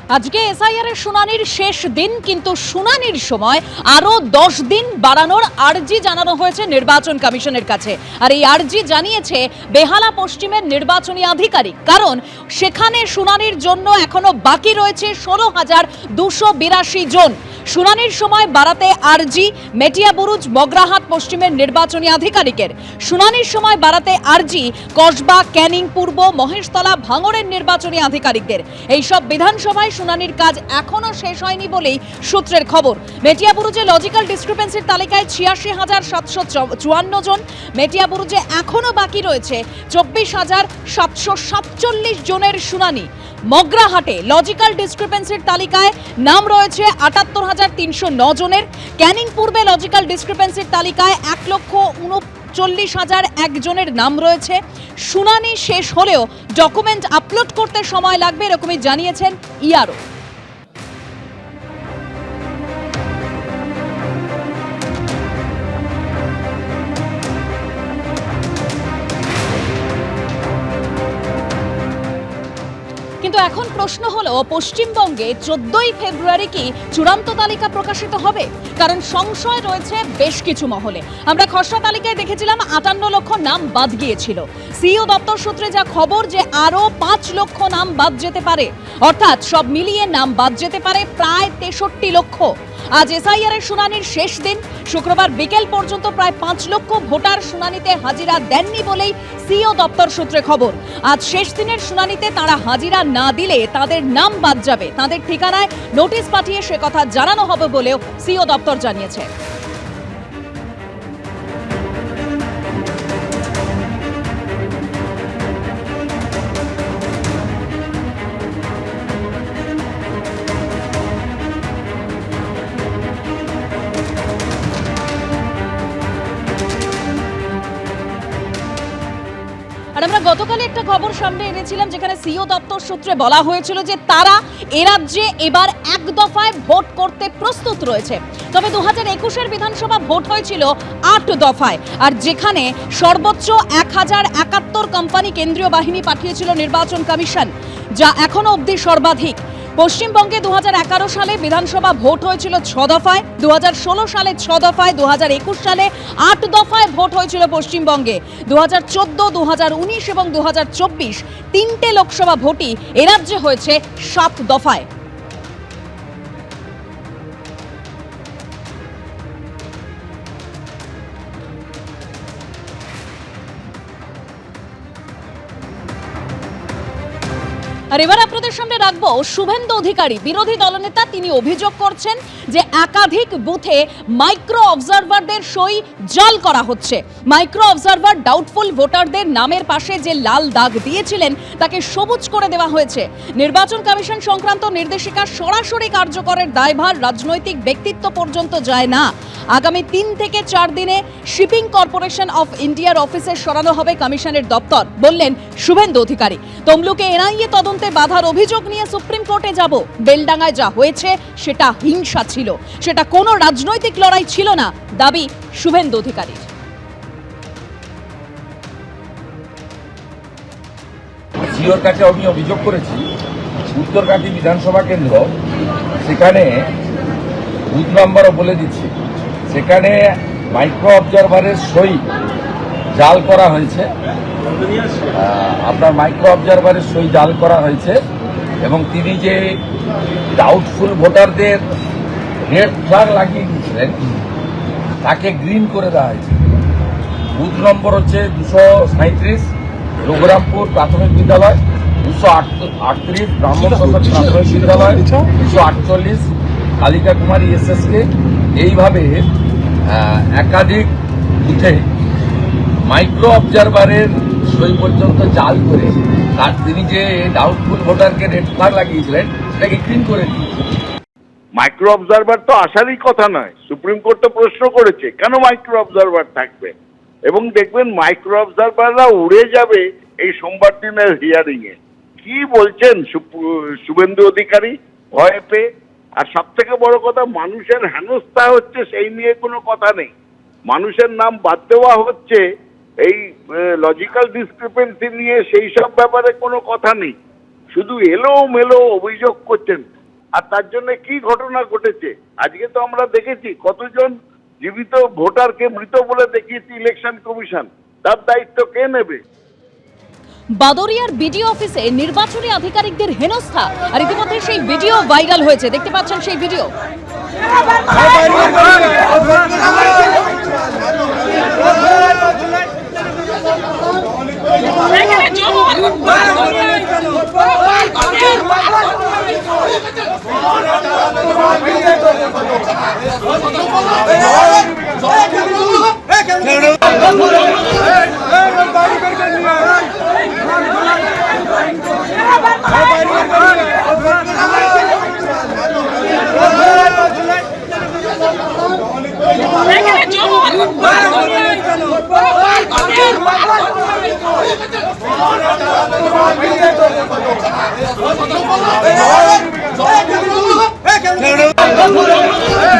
আজকে এসআইআর এর শুনানির শেষ দিন, কিন্তু শুনানির সময় আরো 10 দিন বাড়ানোর আর্জি জানানো হয়েছে নির্বাচন কমিশনের কাছে। আর এই আর্জি জানিয়েছে বেহালা পশ্চিমের নির্বাচনী আধিকারিক, কারণ সেখানে শুনানির জন্য এখনো বাকি রয়েছে 16,282 জন। শুনানির সময় বাড়াতে আর্জি মেটিয়াবুরুজ মগরাহাট পশ্চিমের নির্বাচনী আধিকারিকের। শুনানির সময় বাড়াতে আর্জি কসবা, ক্যানিং পূর্ব, মহেশতলা, ভাঙড়ের নির্বাচনী আধিকারিকদের। এইসব বিধানসভায় শুনানির কাজ এখনো শেষ হয়নি বলেই সূত্রের খবর। মেটিয়াবুরুজে লজিক্যাল ডিসক্রিপেন্সির তালিকায় 86,754 জন। মেটিয়াবুরুজে এখনো বাকি রয়েছে 24,747 জনের শুনানি। মগরাহাটে লজিক্যাল ডিসক্রিপেন্সির তালিকায় নাম রয়েছে 78,309 জনের। ক্যানিং পূর্বে লজিক্যাল ডিসক্রিপেন্সির তালিকায় 1,39,001 জনের নাম রয়েছে। শুনানি শেষ হলেও ডকুমেন্ট আপলোড করতে সময় লাগবে, এরকমই জানিয়েছেন ইআরও। কিন্তু এখন প্রশ্ন হলো, পশ্চিমবঙ্গে 14ই ফেব্রুয়ারি কি চূড়ান্ত তালিকা প্রকাশিত হবে? কারণ সংশয় রয়েছে বেশ কিছু মহলে। আমরা খসড়া তালিকায় দেখেছিলাম 58 লক্ষ নাম বাদ গিয়েছিল। সিইও দপ্তর সূত্রে যা খবর যে আরো 5 লক্ষ নাম বাদ যেতে পারে, অর্থাৎ সব মিলিয়ে নাম বাদ যেতে পারে প্রায় 63 লক্ষ। আজ এসআইআর এর শুনানির শেষ দিন। শুক্রবার বিকেল পর্যন্ত প্রায় 5 লক্ষ ভোটার শুনানিতে হাজিরা দেননি বলেই সিইও দপ্তর সূত্রে খবর। আজ শেষ দিনের শুনানিতে তারা হাজিরা না দিলে তাদের নাম বাদ যাবে। তাদের ঠিকানায় নোটিশ পাঠিয়ে সে কথা জানানো হবে বলেও সিইও দপ্তর জানিয়েছে। আর আমরা গতকাল একটা খবর সামনে এনেছিলাম, যেখানে সিইও দপ্তর সূত্রে বলা হয়েছিল যে তারা এ রাজ্যে এবার এক দফায় ভোট করতে প্রস্তুত রয়েছে। তবে 2021-এর বিধানসভা ভোট হয়েছিল 8 দফায়, আর যেখানে সর্বোচ্চ 1071 কোম্পানি কেন্দ্রীয় বাহিনী পাঠিয়েছিল নির্বাচন কমিশন, যা এখনো অবধি সর্বাধিক। পশ্চিমবঙ্গে 2011 সালে বিধানসভা ভোট হয়েছিল 6 দফায়, 2016 সালে 6 দফায়, 2021 সালে 8 দফায় ভোট হয়েছিল পশ্চিমবঙ্গে। 2014, 2019 এবং 2024 তিনটে লোকসভা ভোটই এ রাজ্যে হয়েছে 7 দফায়। আর এবার আপনাদের সামনে রাখবো শুভেন্দু অধিকারী, বিরোধী দলনেতা। তিনি অভিযোগ করছেন যে একাধিক বুথে মাইক্রো অবজারভারদের সই জাল করা হচ্ছে। মাইক্রো অবজারভার ডাউটফুল ভোটারদের নামের পাশে যে লাল দাগ দিয়েছিলেন তাকে সবুজ করে দেওয়া হয়েছে। নির্বাচন কমিশন সংক্রান্ত নির্দেশিকা সরাসরি কার্যকরের দায়ভার রাজনৈতিক ব্যক্তিত্ব পর্যন্ত যায় না। আগামী 3 থেকে 4 দিনে শিপিং কর্পোরেশন অফ ইন্ডিয়ার অফিসে সরানো হবে কমিশনের দপ্তর, বললেন শুভেন্দু অধিকারী। তমলুকে এনআইএ তদন্তে বাধার অভিযোগ নিয়ে সুপ্রিম কোর্টে যাব। বেলডাঙ্গায় যা হয়েছে সেটা হিংসা ছিল, সেটা কোনো রাজনৈতিক লড়াই ছিল না, দাবি শুভেন্দু অধিকারীর। সিওর কাছে আমি অভিযোগ করেছি উত্তরকাটি বিধানসভা কেন্দ্র, সেখানে বুথ নাম্বারও বলে দিচ্ছি, সেখানে মাইক্রো অবজারভারের সই জাল করা হয়েছে। আপনার মাইক্রো অবজারভারের সই জাল করা হয়েছে এবং তিনি যে ডাউটফুল ভোটারদের রেড ফ্ল্যাগ লাগিয়ে দিয়েছিলেন তাকে গ্রিন করে দেওয়া হয়েছে। বুথ নম্বর হচ্ছে 237, রঘুরামপুর প্রাথমিক বিদ্যালয়, 238 ব্রাহ্মণ সমাজ প্রাথমিক বিদ্যালয়, 248 কালিকা কুমারী এসএসকে। এইভাবে একাধিক বুথে মাইক্রো অবজারভারের সই পর্যন্ত জাল করে তার তিনি যে ডাউটফুল ভোটারকে রেড ফ্ল্যাগ লাগিয়েছিলেন সেটাকে গ্রিন করে দিয়েছে। মাইক্রো অবজারভার তো আসারই কথা নয়। সুপ্রিম কোর্ট তো প্রশ্ন করেছে কেন মাইক্রো অবজারভার থাকবে, এবং দেখবেন মাইক্রো অবজারভাররা উড়ে যাবে এই সোমবার দিনের হিয়ারিং এ। কি বলছেন শুভেন্দু অধিকারী ভয় পেয়ে? আর সব থেকে বড় কথা, মানুষের হেনস্থা হচ্ছে সেই নিয়ে কোনো কথা নেই। মানুষের নাম বাদ দেওয়া হচ্ছে এই লজিক্যাল ডিসক্রিপেন্সি নিয়ে, সেই সব ব্যাপারে কোনো কথা নেই। শুধু এলোমেলো অভিযোগ করছেন। আর তার জন্য কি ঘটনা ঘটেছে আজকে তো আমরা দেখেছি, কতজন জীবিত ভোটারকে মৃত বলে দেখিয়েছে ইলেকশন কমিশন, তার দায়িত্ব কে নেবে? বাদরিয়ার বিডিও অফিসে নির্বাচনী আধিকারিকদের হেনস্থা, আর ইতিমধ্যে সেই ভিডিও ভাইরাল হয়েছে, দেখতে পাচ্ছেন সেই ভিডিও।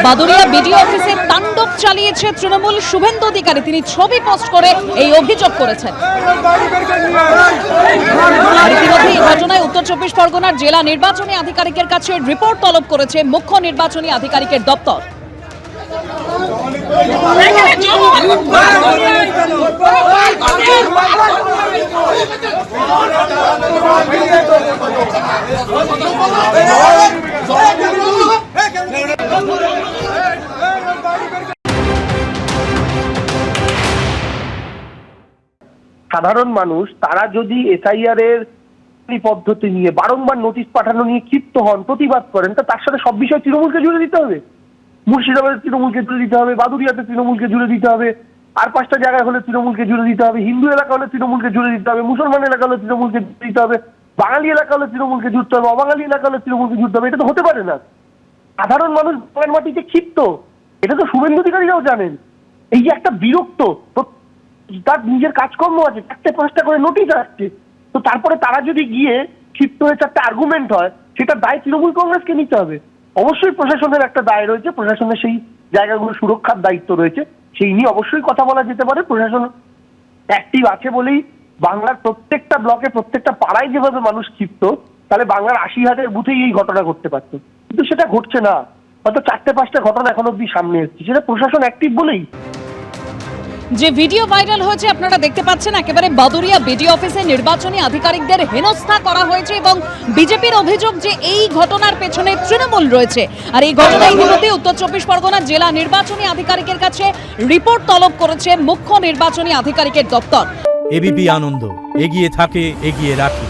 বাদুরিয়া বিডিও অফিসে তাণ্ডব চালিয়েছে তৃণমূল শুভেন্দু অধিকারী, তিনি ছবি পোস্ট করে এই অভিযোগ করেছেন। আর ইতিমধ্যে এই ঘটনায় উত্তর চব্বিশ পরগনার জেলা নির্বাচনী আধিকারিকের কাছে রিপোর্ট তলব করেছে মুখ্য নির্বাচনী আধিকারিকের দপ্তর। সাধারণ মানুষ তারা যদি এসআইআর এর পদ্ধতি নিয়ে বারংবার নোটিশ পাঠানো নিয়ে ক্ষিপ্ত হন, প্রতিবাদ করেন, তা তার সাথে সব বিষয় তৃণমূলকে জুড়ে দিতে হবে। মুর্শিদাবাদে তৃণমূলকে জুড়ে দিতে হবে, বাদুরিয়াতে তৃণমূলকে জুড়ে দিতে হবে, আর 5টা জায়গায় হলে তৃণমূলকে জুড়ে দিতে হবে, হিন্দু এলাকা হলে তৃণমূলকে জুড়ে দিতে হবে, মুসলমান এলাকা হলে তৃণমূলকে জুড়ে দিতে হবে, বাঙালি এলাকা হলে তৃণমূলকে জুড়তে হবে, অবাঙালি এলাকা হলে তৃণমূলকে জুড়তে হবে। এটা তো হতে পারে না। সাধারণ মানুষ বাংলার মাটিতে ক্ষিপ্ত, এটা তো শুভেন্দু অধিকারীরাও জানেন। এই যে একটা বিরক্ত, তার নিজের কাজকর্ম আছে, 4-5টা করে নোটিশ আসছে, তো তারপরে তারা যদি গিয়ে ক্ষিপ্ত হয়ে 4টা আর্গুমেন্ট হয়, সেটা দায় তৃণমূল কংগ্রেসকে নিতে হবে। অবশ্যই প্রশাসনের একটা দায় রয়েছে, প্রশাসনের সেই জায়গাগুলো সুরক্ষার দায়িত্ব রয়েছে, সেই নিয়ে অবশ্যই কথা বলা যেতে পারে। প্রশাসন অ্যাক্টিভ আছে বলেই বাংলার প্রত্যেকটা ব্লকে, প্রত্যেকটা পাড়ায় যেভাবে মানুষ ক্ষিপ্ত, তাহলে বাংলার 80,000 বুথেই এই ঘটনা ঘটতে পারত, কিন্তু সেটা ঘটছে না। হয়তো 4-5টা ঘটনা এখন অব্দি সামনে এসেছে, সেটা প্রশাসন অ্যাক্টিভ বলেই। যে ভিডিও ভাইরাল হয়েছে আপনারা দেখতে পাচ্ছেন, একেবারে বাদুরিয়া বিডিও অফিসে নির্বাচনী আধিকারিকদের হেনস্থা করা হয়েছে এবং বিজেপির অভিযোগ যে এই ঘটনার পেছনে তৃণমূল রয়েছে। আর এই ঘটনায় ইতিমধ্যে উত্তর চব্বিশ পরগনা জেলা নির্বাচনী আধিকারিকের কাছে রিপোর্ট তলব করেছে মুখ্য নির্বাচনী আধিকারিকের দপ্তর। এবিপি আনন্দ, এগিয়ে থাকে, এগিয়ে রাখে।